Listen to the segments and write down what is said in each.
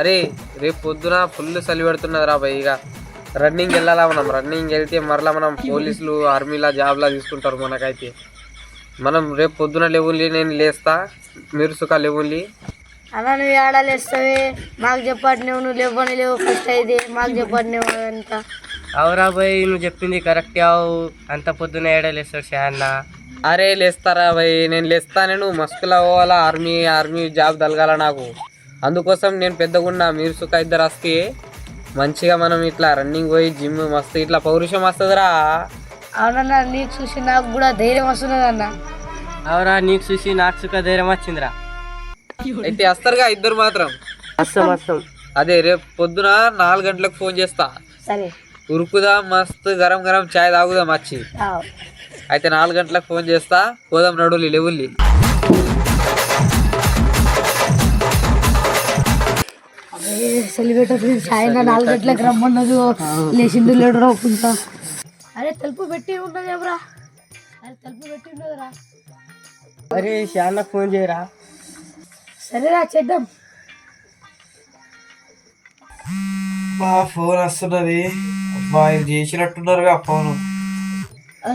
అరే రేపు పొద్దున ఫుల్ చలి పెడుతున్నది రా భయ్. ఇక రన్నింగ్ వెళ్ళాలా మనం. రన్నింగ్ వెళ్తే మరలా మనం పోలీసులు ఆర్మీలా జాబ్లా తీసుకుంటారు మనకైతే. మనం రేపు పొద్దున లేవుల్లి, నేను లేస్తా, మీరు సుఖ లేవుల్లి. అలా నువ్వు ఏడాలు వేస్తావే, మాకు చెప్పాటి నువ్వు లేవని లేవు ఫస్ట్ అయితే మాకు చెప్పాటి నువ్వు అంత. అవురా భయ్, నువ్వు చెప్పింది కరెక్ట్ అవు. అంత పొద్దున ఏడలేస్తాడు షాన్న. అరే లేస్తారా భయ్, నేను లేస్తా. నేను మస్కులా పోవాలా, ఆర్మీ జాబ్ తలగాల నాకు. అందుకోసం నేను పెద్దగున్నా, మీరు సుఖ ఇద్దరు వస్తే మంచిగా మనం ఇట్లా రన్నింగ్ పోయి జిమ్ మస్తు ఇట్లా పౌరుషం వస్తుందిరా. అవునన్నా, నీకు చూసి నాకు కూడా ధైర్యం వస్తున్నది అన్న. అవురా, నీకు చూసి నాకు సుఖ ధైర్యం వచ్చిందిరా. అయితే వస్తారుగా ఇద్దరు మాత్రం. వస్తాం. అదే రేపు పొద్దున 4 గంటలకు ఫోన్ చేస్తా. సరే ఉరుకుదా మస్తు గరం గరం చాయ్ తాగుదాం వచ్చి. అయితే 4 గంటలకు ఫోన్ చేస్తా, పోదాం నడువులి లేవుల్లి. సెలిబ్రేట్ సాయంత్రం 4 గంటలకు రమ్మన్నది, లేచిండు లేడు రాకుంటా. అరే తలుపు పెట్టి ఉన్నది ఎవరా? అరే తలుపు పెట్టి ఉన్నదిరా. అరే షాన్నకు ఫోన్ చేయరా. సరేరా చేద్దాం. ఫోన్ వస్తున్నది. అబ్బా ఇది చేసినట్టున్నారుగా ఫోను.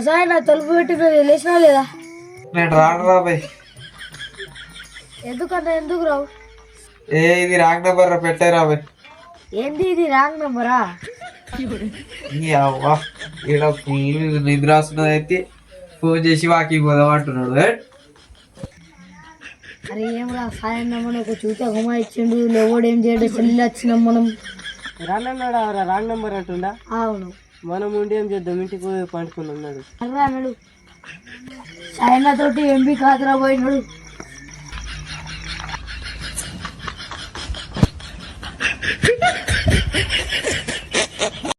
సాయి నా తలుపు పెట్టి ఉన్నది, లేచినా లేదా? నేను రాను రా బాయ్. ఎందుకన్నా ఎందుకు రావు? ఇది రాంగ్ నెంబర్ పెట్టారా బాయ్. ఏంది ఇది రాంగ్ నెంబరా? అవ్వా ఇక్కడ ఫుల్ నిద్ర వస్తున్నది. అయితే ఫోన్ చేసి వాకింగ్ పోదాం అంటున్నాడు. అరే ఏం రా సాయం మనం ఒక చూత గుమా ఇచ్చిండు, లేవోడు ఏం చేయడం, చెల్లి వచ్చినాం మనం. రానన్నాడు అవరా, రాంగ్ నెంబర్ అంటుండా. అవును, మనం ఉండి ఏం చేద్దాం, ఇంటికి పోయి పండుకుని ఉన్నాడు. అన్నాడు సాయన్న తోటి ఎంబీ కాదురా పోయినాడు.